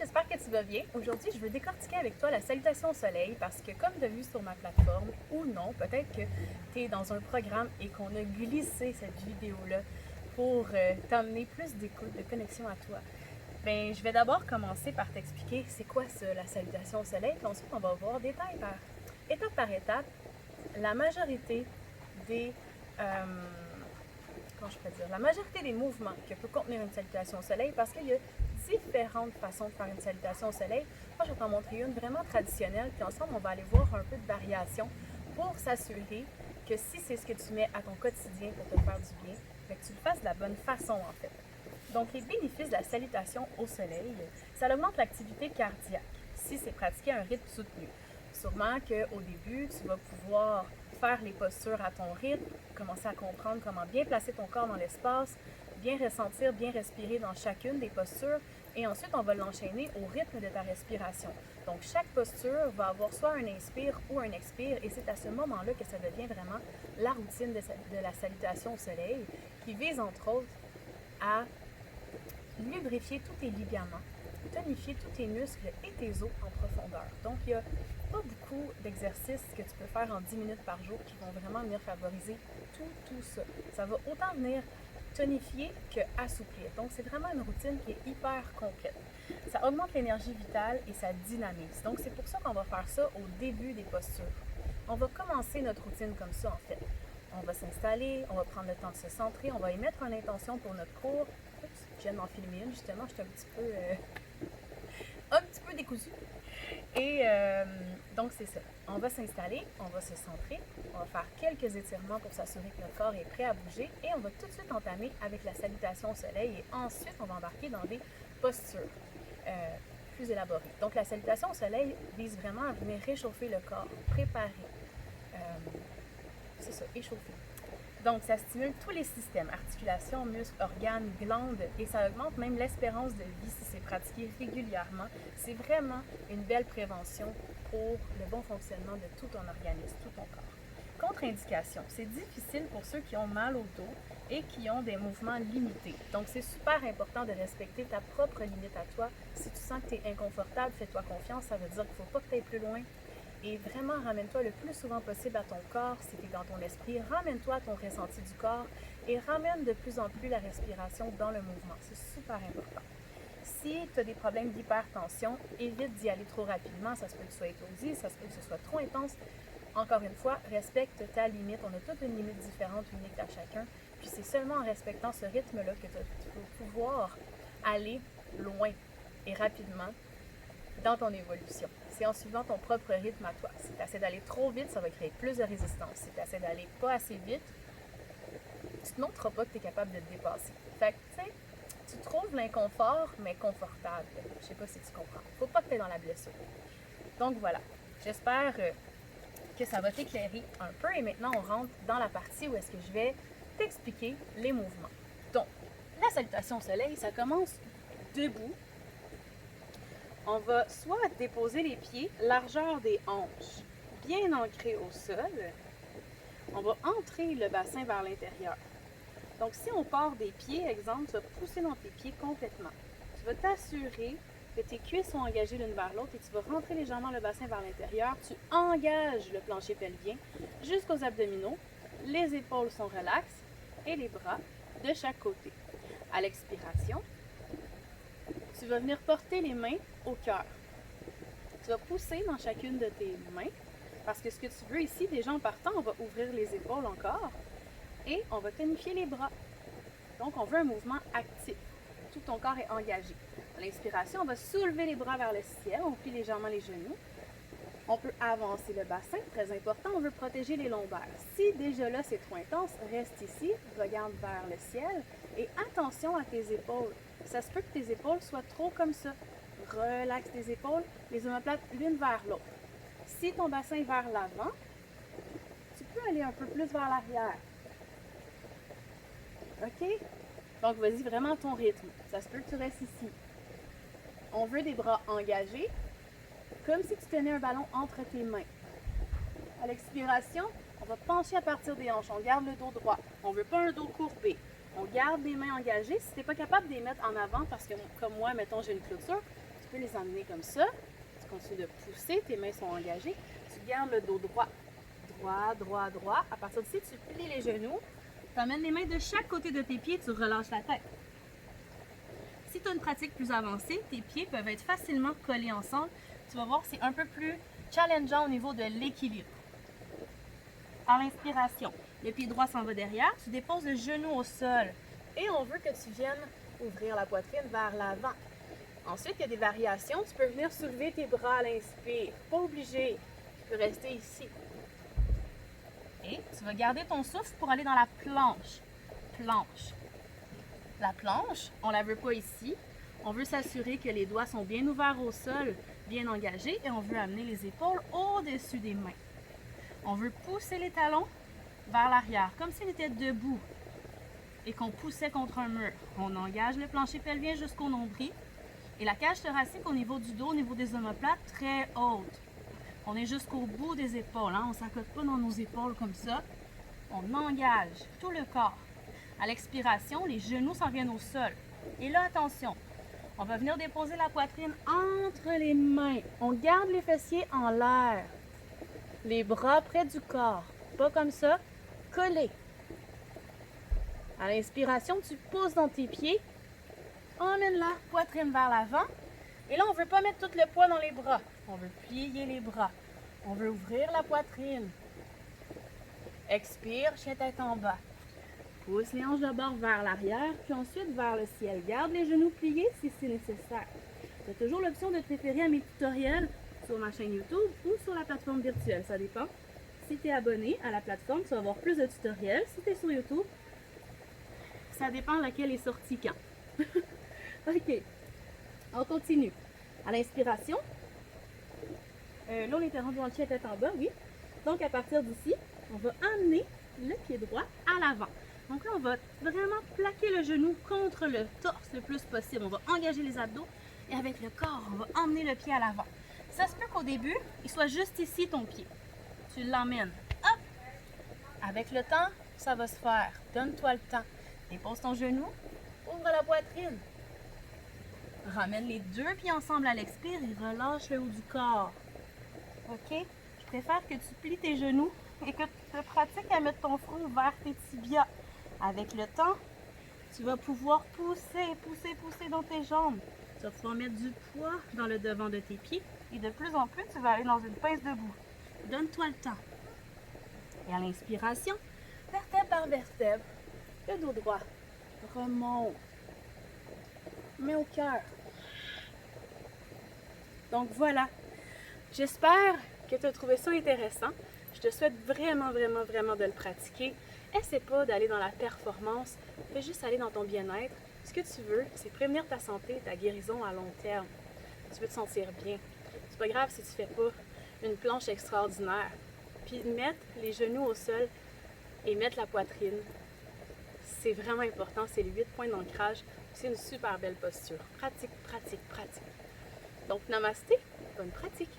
j'espère que tu vas bien. Aujourd'hui, je veux décortiquer avec toi la salutation au soleil parce que comme tu as vu sur ma plateforme, ou non, peut-être que tu es dans un programme et qu'on a glissé cette vidéo-là pour t'amener plus d'écoute, de connexion à toi. Ben, je vais d'abord commencer par t'expliquer c'est quoi ça, la salutation au soleil, puis ensuite on va voir étape par étape, la majorité des... comment je peux dire, la majorité des mouvements que peut contenir une salutation au soleil parce qu'il y a différentes façons de faire une salutation au soleil. Moi, je vais t'en montrer une vraiment traditionnelle, puis ensemble, on va aller voir un peu de variation pour s'assurer que si c'est ce que tu mets à ton quotidien pour te faire du bien, que tu le fasses de la bonne façon en fait. Donc, les bénéfices de la salutation au soleil, ça augmente l'activité cardiaque si c'est pratiqué à un rythme soutenu. Sûrement qu'au début, tu vas pouvoir faire les postures à ton rythme, commencer à comprendre comment bien placer ton corps dans l'espace, bien ressentir, bien respirer dans chacune des postures et ensuite on va l'enchaîner au rythme de ta respiration. Donc chaque posture va avoir soit un inspire ou un expire et c'est à ce moment-là que ça devient vraiment la routine de la salutation au soleil qui vise entre autres à lubrifier tous tes ligaments, tonifier tous tes muscles et tes os en profondeur. Donc, il n'y a pas beaucoup d'exercices que tu peux faire en 10 minutes par jour qui vont vraiment venir favoriser tout ça. Ça va autant venir tonifier que assouplir. Donc, c'est vraiment une routine qui est hyper complète. Ça augmente l'énergie vitale et ça dynamise. Donc, c'est pour ça qu'on va faire ça au début des postures. On va commencer notre routine comme ça, en fait. On va s'installer, on va prendre le temps de se centrer, on va émettre une intention pour notre cours. Oups, je viens d'en filmer une, justement, j'étais un petit peu décousue. Et donc, c'est ça. On va s'installer, on va se centrer, on va faire quelques étirements pour s'assurer que notre corps est prêt à bouger et on va tout de suite entamer avec la salutation au soleil et ensuite, on va embarquer dans des postures plus élaborées. Donc, la salutation au soleil vise vraiment à venir réchauffer le corps, préparer. C'est ça, échauffer. Donc, ça stimule tous les systèmes, articulations, muscles, organes, glandes, et ça augmente même l'espérance de vie si c'est pratiqué régulièrement. C'est vraiment une belle prévention pour le bon fonctionnement de tout ton organisme, tout ton corps. Contre-indication, c'est difficile pour ceux qui ont mal au dos et qui ont des mouvements limités. Donc, c'est super important de respecter ta propre limite à toi. Si tu sens que tu es inconfortable, fais-toi confiance, ça veut dire qu'il ne faut pas que tu ailles plus loin. Et vraiment, ramène-toi le plus souvent possible à ton corps, si tu es dans ton esprit. Ramène-toi à ton ressenti du corps et ramène de plus en plus la respiration dans le mouvement. C'est super important. Si tu as des problèmes d'hypertension, évite d'y aller trop rapidement. Ça se peut que tu sois étourdi, ça se peut que ce soit trop intense. Encore une fois, respecte ta limite. On a toute une limite différente, unique à chacun. Puis c'est seulement en respectant ce rythme-là que tu vas pouvoir aller loin et rapidement dans ton évolution. C'est en suivant ton propre rythme à toi. Si tu essaies d'aller trop vite, ça va créer plus de résistance. Si tu essaies d'aller pas assez vite, tu ne te montres pas que tu es capable de te dépasser. Fait que, tu sais, tu trouves l'inconfort, mais confortable. Je sais pas si tu comprends. Faut pas que tu es dans la blessure. Donc voilà. J'espère que ça va t'éclairer un peu. Et maintenant, on rentre dans la partie où est-ce que je vais t'expliquer les mouvements. Donc, la salutation au soleil, ça commence debout. On va soit déposer les pieds, largeur des hanches, bien ancrés au sol. On va entrer le bassin vers l'intérieur. Donc, si on part des pieds, exemple, tu vas pousser dans tes pieds complètement. Tu vas t'assurer que tes cuisses sont engagées l'une vers l'autre et tu vas rentrer légèrement le bassin vers l'intérieur. Tu engages le plancher pelvien jusqu'aux abdominaux. Les épaules sont relaxes et les bras de chaque côté. À l'expiration, tu vas venir porter les mains au cœur. Tu vas pousser dans chacune de tes mains parce que ce que tu veux ici, déjà en partant, on va ouvrir les épaules encore et on va tonifier les bras. Donc, on veut un mouvement actif. Tout ton corps est engagé. À l'inspiration, on va soulever les bras vers le ciel, on plie légèrement les genoux. On peut avancer le bassin, très important, on veut protéger les lombaires. Si déjà là c'est trop intense, reste ici, regarde vers le ciel et attention à tes épaules. Ça se peut que tes épaules soient trop comme ça. Relaxe tes épaules, les omoplates l'une vers l'autre. Si ton bassin est vers l'avant, tu peux aller un peu plus vers l'arrière. OK? Donc, vas-y vraiment à ton rythme. Ça se peut que tu restes ici. On veut des bras engagés, comme si tu tenais un ballon entre tes mains. À l'expiration, on va pencher à partir des hanches. On garde le dos droit. On ne veut pas un dos courbé. On garde les mains engagées. Si tu n'es pas capable de les mettre en avant, parce que comme moi, mettons, j'ai une clôture, tu peux les emmener comme ça. Tu continues de pousser, tes mains sont engagées. Tu gardes le dos droit. Droit, droit, droit. À partir d'ici, tu plies les genoux. Tu amènes les mains de chaque côté de tes pieds, tu relâches la tête. Si tu as une pratique plus avancée, tes pieds peuvent être facilement collés ensemble. Tu vas voir, c'est un peu plus challengeant au niveau de l'équilibre. À l'inspiration, le pied droit s'en va derrière, tu déposes le genou au sol. Et on veut que tu viennes ouvrir la poitrine vers l'avant. Ensuite, il y a des variations. Tu peux venir soulever tes bras à l'inspire. Pas obligé. Tu peux rester ici. Et tu vas garder ton souffle pour aller dans la planche. Planche. La planche, on ne la veut pas ici. On veut s'assurer que les doigts sont bien ouverts au sol, bien engagés, et on veut amener les épaules au-dessus des mains. On veut pousser les talons vers l'arrière, comme s'il était debout et qu'on poussait contre un mur. On engage le plancher pelvien jusqu'au nombril et la cage thoracique au niveau du dos, au niveau des omoplates, très haute. On est jusqu'au bout des épaules, hein? On ne s'accote pas dans nos épaules comme ça. On engage tout le corps. À l'expiration, les genoux s'en viennent au sol. Et là, attention, on va venir déposer la poitrine entre les mains. On garde les fessiers en l'air. Les bras près du corps. Pas comme ça, collés. À l'inspiration, tu pousses dans tes pieds. Emmène la poitrine vers l'avant. Et là, on ne veut pas mettre tout le poids dans les bras. On veut plier les bras. On veut ouvrir la poitrine. Expire, chien tête en bas. Pousse les hanches d'abord vers l'arrière, puis ensuite vers le ciel. Garde les genoux pliés si c'est nécessaire. Tu as toujours l'option de te référer à mes tutoriels sur ma chaîne YouTube ou sur la plateforme virtuelle. Ça dépend. Si tu es abonné à la plateforme, tu vas avoir plus de tutoriels. Si tu es sur YouTube, ça dépend laquelle est sortie quand. OK. On continue. À l'inspiration, là, on était rendu dans le chien tête en bas, oui. Donc, à partir d'ici, on va amener le pied droit à l'avant. Donc là, on va vraiment plaquer le genou contre le torse le plus possible. On va engager les abdos et avec le corps, on va emmener le pied à l'avant. Ça se peut qu'au début, il soit juste ici ton pied. Tu l'emmènes. Hop! Avec le temps, ça va se faire. Donne-toi le temps. Dépose ton genou, ouvre la poitrine. Ramène les deux pieds ensemble à l'expire et relâche le haut du corps. OK? Je préfère que tu plies tes genoux et que tu pratiques à mettre ton front vers tes tibias. Avec le temps, tu vas pouvoir pousser, pousser, pousser dans tes jambes. Tu vas pouvoir mettre du poids dans le devant de tes pieds et de plus en plus, tu vas aller dans une pince debout. Donne-toi le temps. Et à l'inspiration, vertèbre par vertèbre, le dos droit remonte. Mets au cœur. Donc voilà. J'espère que tu as trouvé ça intéressant. Je te souhaite vraiment, vraiment, vraiment de le pratiquer. Essaie pas d'aller dans la performance. Fais juste aller dans ton bien-être. Ce que tu veux, c'est prévenir ta santé, ta guérison à long terme. Tu veux te sentir bien. C'est pas grave si tu fais pas une planche extraordinaire. Puis mettre les genoux au sol et mettre la poitrine, c'est vraiment important. C'est les 8 points d'ancrage. C'est une super belle posture. Pratique, pratique, pratique. Donc, namasté, bonne pratique.